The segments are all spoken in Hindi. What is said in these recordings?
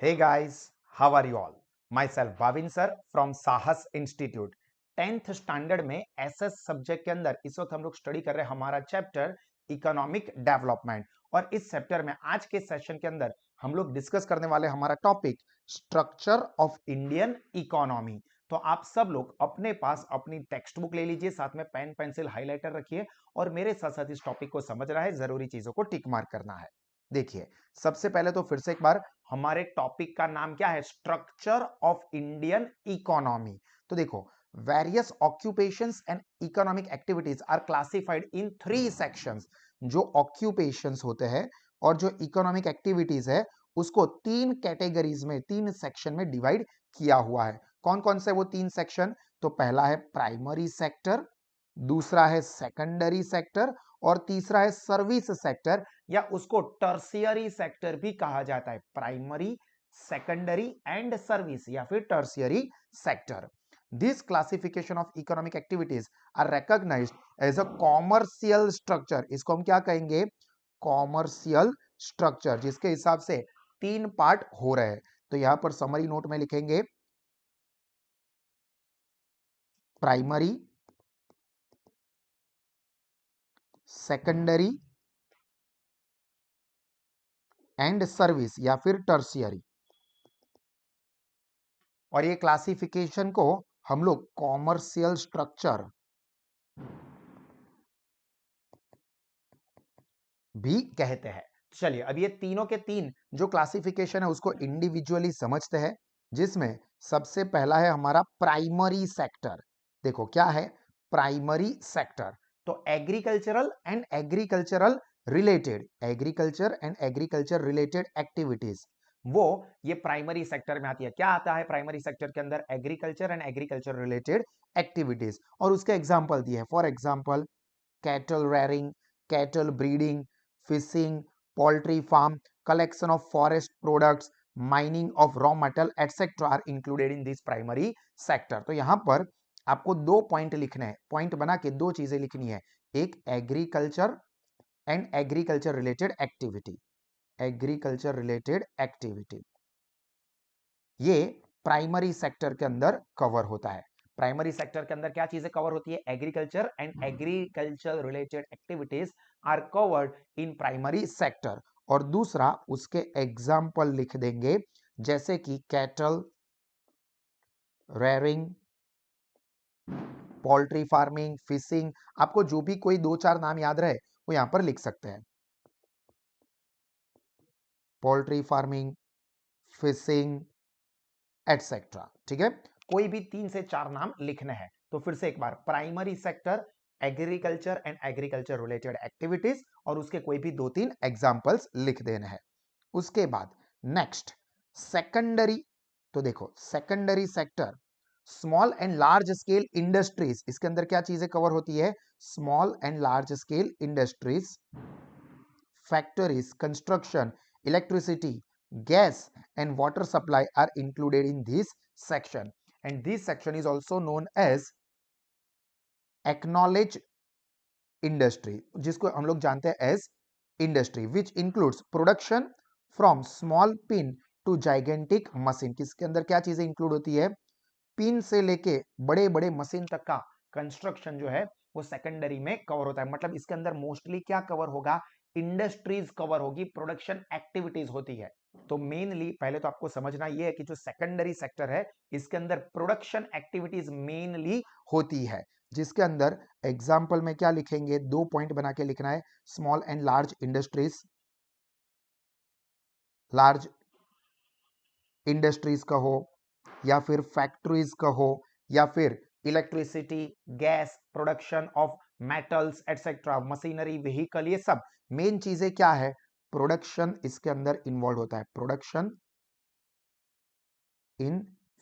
Hey guys, how are you all? Myself Bhavin sir from साहस इंस्टीट्यूट। 10th स्टैंडर्ड में एसएस सब्जेक्ट के अंदर इस वक्त हम लोग स्टडी कर रहे हैं हमारा चैप्टर इकोनॉमिक डेवलपमेंट। और इस चैप्टर में आज के सेशन के अंदर हम लोग डिस्कस करने वाले हमारा topic structure of Indian economy. तो आप सब लोग अपने पास अपनी टेक्स्ट बुक ले लीजिए, साथ में पेन पेंसिल हाइलाइटर रखिए और मेरे साथ साथ इस टॉपिक को समझ रहा है, जरूरी चीजों को टिक मार्क करना है। देखिए, सबसे पहले तो फिर से एक बार हमारे टॉपिक का नाम क्या है? Structure of Indian economy. तो देखो, various occupations and economic activities are classified in 3 sections. जो ऑक्यूपेशंस होते हैं और जो इकोनॉमिक एक्टिविटीज है उसको 3 कैटेगरीज में, 3 सेक्शन में डिवाइड किया हुआ है। कौन कौन से वो 3 सेक्शन? तो पहला है प्राइमरी सेक्टर, दूसरा है सेकेंडरी सेक्टर और तीसरा है सर्विस सेक्टर, या उसको टर्शियरी सेक्टर भी कहा जाता है। प्राइमरी, सेकेंडरी एंड सर्विस, या फिर tertiary sector. This classification of economic activities are recognised as a commercial structure. इसको हम क्या कहेंगे? कॉमर्शियल स्ट्रक्चर, जिसके हिसाब से 3 पार्ट हो रहे हैं। तो यहां पर समरी नोट में लिखेंगे प्राइमरी, सेकेंडरी एंड सर्विस, या फिर टर्शियरी। और ये क्लासिफिकेशन को हम लोग कॉमर्शियल स्ट्रक्चर भी कहते हैं। चलिए, अब ये तीनों के तीन जो क्लासिफिकेशन है उसको इंडिविजुअली समझते हैं, जिसमें सबसे पहला है हमारा प्राइमरी सेक्टर। देखो क्या है प्राइमरी सेक्टर? तो agriculture and agriculture related activities, वो ये प्राइमरी सेक्टर में आती है। क्या आता है प्राइमरी सेक्टर के अंदर? Agriculture and agriculture related activities. और उसके एग्जांपल दिए हैं। For example, cattle rearing, cattle breeding, fishing, poultry farm, collection of forest products, mining of raw metal etc are included in this primary sector। तो यहां पर आपको 2 पॉइंट लिखने हैं, पॉइंट बना के 2 चीजें लिखनी है। एक agriculture and agriculture related activity, agriculture related activity ये प्राइमरी सेक्टर के अंदर कवर होता है। प्राइमरी सेक्टर के अंदर क्या चीजें कवर होती है? Agriculture and agriculture related activities are covered in primary sector. और दूसरा उसके एग्जाम्पल लिख देंगे, जैसे कि कैटल रेयरिंग, पोल्ट्री फार्मिंग, फिशिंग। आपको जो भी कोई 2-4 नाम याद रहे वो यहां पर लिख सकते हैं। पोल्ट्री फार्मिंग, फिशिंग एटसेट्रा। ठीक है, कोई भी 3 से 4 नाम लिखने हैं। तो फिर से एक बार, primary sector, agriculture and agriculture related activities, और उसके कोई भी 2-3 एग्जांपल्स लिख देने हैं। उसके बाद नेक्स्ट सेकेंडरी। तो देखो, secondary sector small and large scale industries. इसके अंदर क्या चीजें कवर होती है? Small and large scale industries, factories, construction, electricity, gas and water supply are included in this section. And this section is also known as acknowledged industry, जिसको हम लोग जानते हैं as industry, which includes production from small pin to gigantic machine। किसके अंदर क्या चीजें इंक्लूड होती है? पिन से लेके बड़े बड़े मशीन तक का कंस्ट्रक्शन जो है वो सेकेंडरी में कवर होता है। मतलब इसके अंदर मोस्टली क्या कवर होगा? इंडस्ट्रीज कवर होगी, प्रोडक्शन एक्टिविटीज होती है। तो मेनली पहले तो आपको समझना ये है कि जो सेकेंडरी सेक्टर है इसके अंदर प्रोडक्शन एक्टिविटीज मेनली होती है, जिसके अंदर एग्जाम्पल में क्या लिखेंगे? 2 पॉइंट बना के लिखना है। Small and large industries, large industries कहो या फिर फैक्ट्रीज कहो, या फिर electricity, gas, production of metals etcetera, machinery, vehicle, ये सब मेन चीजें क्या है? प्रोडक्शन इसके अंदर इन्वॉल्व होता है। प्रोडक्शन इन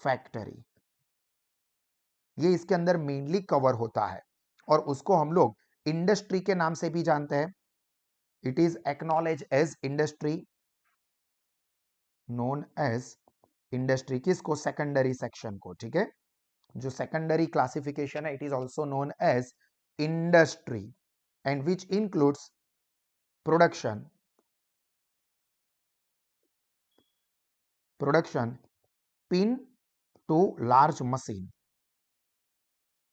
फैक्ट्री, ये इसके अंदर मेनली कवर होता है और उसको हम लोग इंडस्ट्री के नाम से भी जानते हैं। It is acknowledge as industry, known as industry. किसको? सेकेंडरी सेक्शन को। ठीक है, जो सेकेंडरी क्लासिफिकेशन है, it is also known as industry and which includes production production pin to large machine,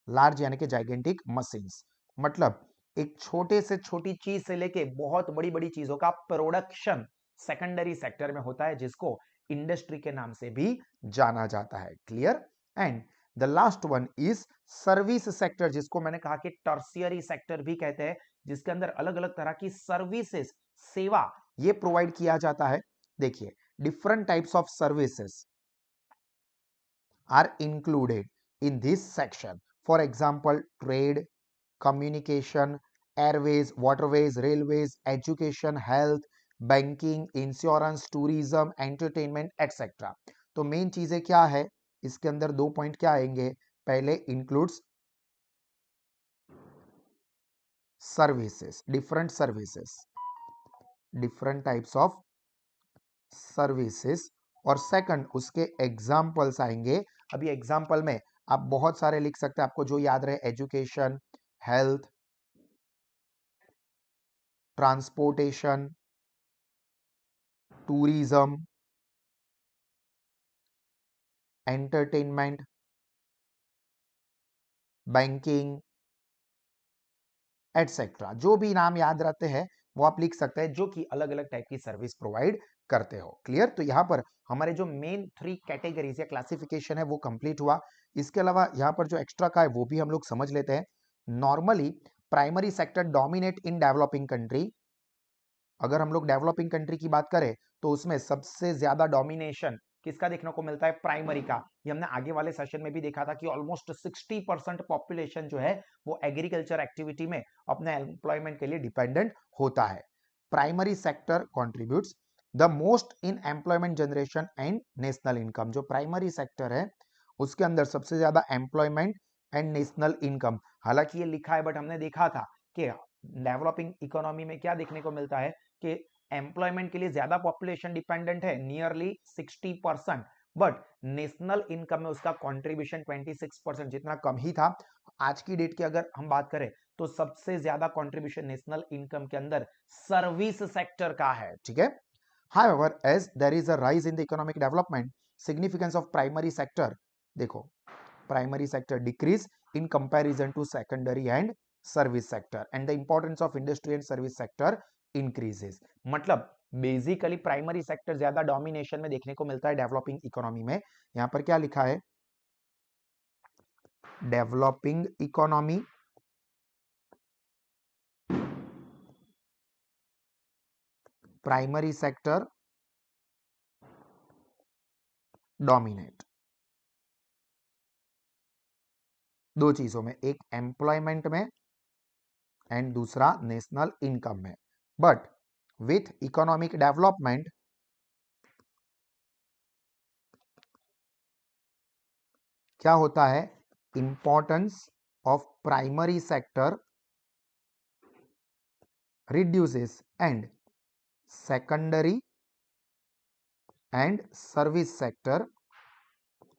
large यानी कि जाइगेंटिक मशीन्स, मतलब एक छोटे से छोटी चीज से लेके बहुत बड़ी बड़ी चीजों का प्रोडक्शन सेकेंडरी सेक्टर में होता है, जिसको इंडस्ट्री के नाम से भी जाना जाता है। Clear? And the last one is service sector, जिसको मैंने कहा कि टर्शियरी सेक्टर भी कहते हैं, जिसके अंदर अलग अलग तरह की सर्विसेज, सेवा ये प्रोवाइड किया जाता है। देखिए, different types of services are included in this section. For example, trade, communication, airways, waterways, railways, education, health, banking, insurance, tourism, entertainment, etc. तो मेन चीजें क्या है इसके अंदर, दो पॉइंट क्या आएंगे, पहले includes services, different types of services, और सेकंड उसके एग्जाम्पल्स आएंगे। अभी एग्जाम्पल में आप बहुत सारे लिख सकते हैं, आपको जो याद रहे, education, health, transportation, tourism, entertainment, banking, etcetera. जो भी नाम याद रहते हैं वो आप लिख सकते हैं, जो कि अलग अलग टाइप की सर्विस प्रोवाइड करते हो। क्लियर? तो यहां पर हमारे जो मेन 3 कैटेगरीज या क्लासिफिकेशन है वो कंप्लीट हुआ। इसके अलावा यहां पर जो एक्स्ट्रा का है वो भी हम लोग समझ लेते हैं। Normally primary sector dominate in developing country. अगर हम लोग डेवलपिंग कंट्री की बात करें तो उसमें सबसे ज्यादा डोमिनेशन किसका देखने को मिलता है? प्राइमरी का। ये हमने आगे वाले सेशन में भी देखा था कि ऑलमोस्ट 60% पॉपुलेशन जो है वो एग्रीकल्चर एक्टिविटी में अपने एम्प्लॉयमेंट के लिए डिपेंडेंट होता है। Primary sector contributes the most in employment generation and national income. जो प्राइमरी सेक्टर है उसके अंदर सबसे ज्यादा एम्प्लॉयमेंट एंड नेशनल इनकम। हालांकि ये लिखा है बट हमने देखा था कि डेवलपिंग इकोनॉमी में क्या देखने को मिलता है कि एम्प्लॉयमेंट के लिए ज्यादा पॉपुलेशन डिपेंडेंट है, नियरली 60%, बट नेशनल इनकम में उसका कंट्रीब्यूशन 26% जितना कम ही था। आज की डेट की अगर हम बात करें तो सबसे ज्यादा कंट्रीब्यूशन नेशनल इनकम के अंदर सर्विस सेक्टर का है। ठीक है? However, as there is a rise in the economic development, significance of primary sector, देखो, primary sector decrease in comparison to secondary and service sector, and the importance of industry and service sector increases। मतलब बेसिकली प्राइमरी सेक्टर ज्यादा डोमिनेशन में देखने को मिलता है डेवलपिंग इकोनॉमी में। यहां पर क्या लिखा है? Developing economy primary sector dominate, दो चीजों में, एक एम्प्लॉयमेंट में एंड दूसरा नेशनल इनकम में। बट विथ इकोनॉमिक डेवलपमेंट क्या होता है? Importance of primary sector reduces and secondary and service sector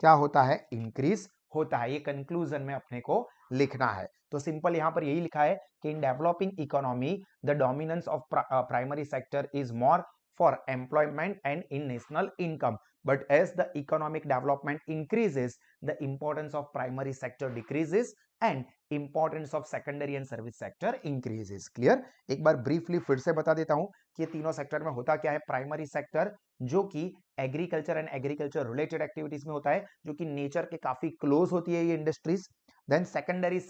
क्या होता है? इंक्रीज होता है। ये कंक्लूजन में अपने को लिखना है। तो सिंपल यहां पर यही लिखा है कि in developing economy the dominance of primary sector is more for employment and in national income, but as the economic development increases the importance of primary sector decreases and importance of secondary and service sector increases। clear? एक बार briefly फिर से बता देता हूं कि तीनों सेक्टर में होता क्या है। प्राइमरी सेक्टर जो कि agriculture and agriculture related activities में होता है, जो कि नेचर के काफी क्लोज होती है ये इंडस्ट्रीज। देन सेकेंडरी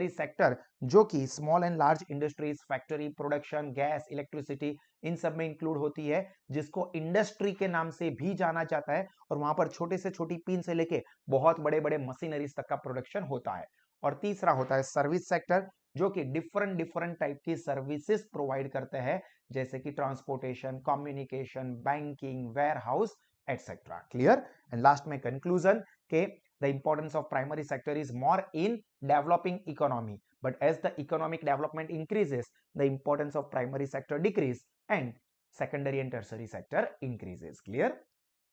सेक्टर जो कि small and large industries, factory, production, gas, electricity, इन सब में इंक्लूड होती है, जिसको इंडस्ट्री के नाम से भी जाना जाता है। और वहां पर छोटे से छोटी पिन से लेके बहुत बड़े बड़े मशीनरीज तक का प्रोडक्शन होता है। और तीसरा होता है सर्विस सेक्टर, जो कि डिफरेंट डिफरेंट टाइप की सर्विसेज प्रोवाइड करते हैं, जैसे कि transportation, communication, banking, warehouse, etcetera. Clear? And last में कंक्लूजन के the importance of primary sector is more in developing economy, but as the economic development increases the importance of primary sector decrease and secondary and tertiary sector increases। clear?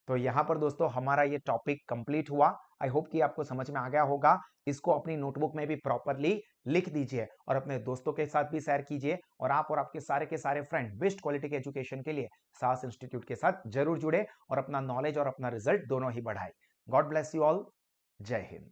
तो यहाँ पर दोस्तों हमारा ये टॉपिक कंप्लीट हुआ। आई होप कि आपको समझ में आ गया होगा। इसको अपनी नोटबुक में भी प्रॉपरली लिख दीजिए और अपने दोस्तों के साथ भी शेयर कीजिए और आप और आपके सारे के सारे फ्रेंड बेस्ट क्वालिटी के एजुकेशन के लिए साहस इंस्टीट्यूट के साथ जरूर जुड़े और अपना नॉलेज और अपना रिजल्ट दोनों ही बढ़ाए। God bless you all. जय हिंद।